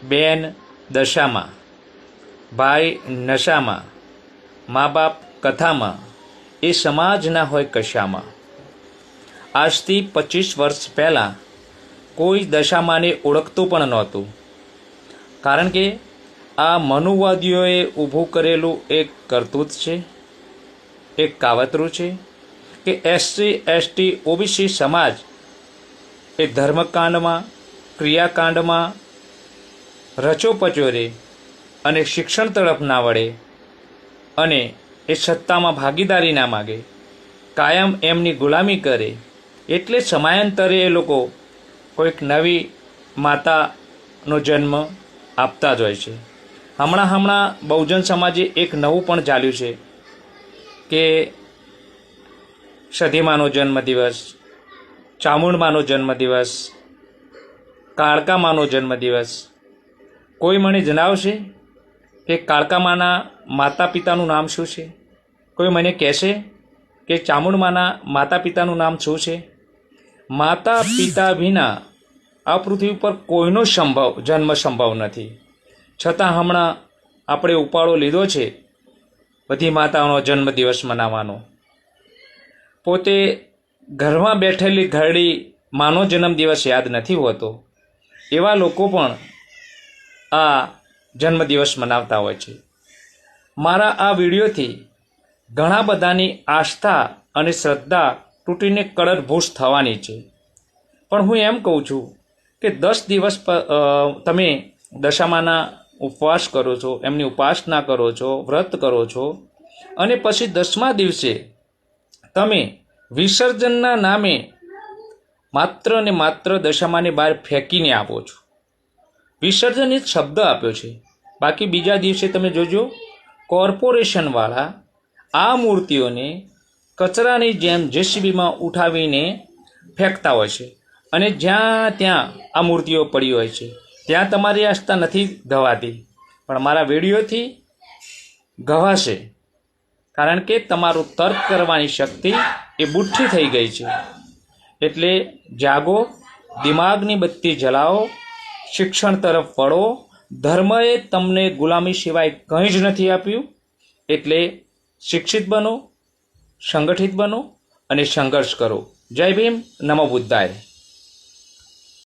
બેન દશામાં, ભાઈ નશામાં, મા બાપ કથામાં, એ સમાજ ના હોય કશામાં. આજથી 25 વર્ષ પહેલાં કોઈ દશામાને ઓળખતું પણ નહોતું, કારણ કે આ મનુવાદીઓએ ઊભું કરેલું એક કરતૂત છે, એક કાવતરું છે કે એસસી એસટી ઓબીસી સમાજ એ ધર્મકાંડમાં, ક્રિયાકાંડમાં રચોપચોરે અને શિક્ષણ તરફ ના વળે અને એ સત્તામાં ભાગીદારી ના માગે, કાયમ એમની ગુલામી કરે, એટલે સમયાંતરે એ લોકો કોઈક નવી માતાનો જન્મ આપતા જ હોય છે. હમણાં બહુજન સમાજે એક નવું પણ ચાલ્યું છે કે સધીમાનો જન્મદિવસ, ચામુંડમાનો જન્મદિવસ, કાળકામાનો જન્મદિવસ. કોઈ મને જણાવશે કે કાળકામાના માતા પિતાનું નામ શું છે? કોઈ મને કહેશે કે ચામુંડમાના માતા પિતાનું નામ શું છે? માતા પિતા વિના આ પૃથ્વી પર કોઈનો જન્મ સંભવ નથી. છતાં હમણાં આપણે ઉપાડો લીધો છે બધી માતાઓનો જન્મદિવસ મનાવવાનો. પોતે ઘરમાં બેઠેલી ઘરડી માનો જન્મદિવસ યાદ નથી હોતો, એવા લોકો પણ આ જન્મદિવસ મનાવતા હોય છે. મારા આ વિડીયોથી ઘણા બધાની આસ્થા અને શ્રદ્ધા તૂટીને કળરભૂસ થવાની છે. પણ હું એમ કહું છું કે 10 દિવસ તમે દશામાના ઉપવાસ કરો છો, એમની ઉપાસના કરો છો, વ્રત કરો છો, અને પછી 10મા દિવસે તમે વિસર્જનના નામે માત્ર ને માત્ર દશામાને બહાર ફેંકીને આપો છો. વિસર્જન એ જ શબ્દ આપ્યો છે, બાકી બીજા દિવસે તમે જોજો કોર્પોરેશનવાળા આ મૂર્તિઓને કચરાની જેમ જેસીબીમાં ઉઠાવીને ફેંકતા હોય છે, અને જ્યાં ત્યાં આ મૂર્તિઓ પડી હોય છે. ત્યાં તમારી આસ્થા નથી ગવાતી, પણ મારા વિડીયોથી ગવાશે, કારણ કે તમારું તર્ક કરવાની શક્તિ એ બુઠ્ઠી થઈ ગઈ છે. એટલે જાગો, દિમાગની બત્તી જલાવો, શિક્ષણ તરફ વળો. ધર્મએ તમને ગુલામી સિવાય કંઈ જ નથી આપ્યું, એટલે શિક્ષિત બનો, સંગઠિત બનો અને સંઘર્ષ કરો. જય ભીમ, નમો બુદ્ધાય.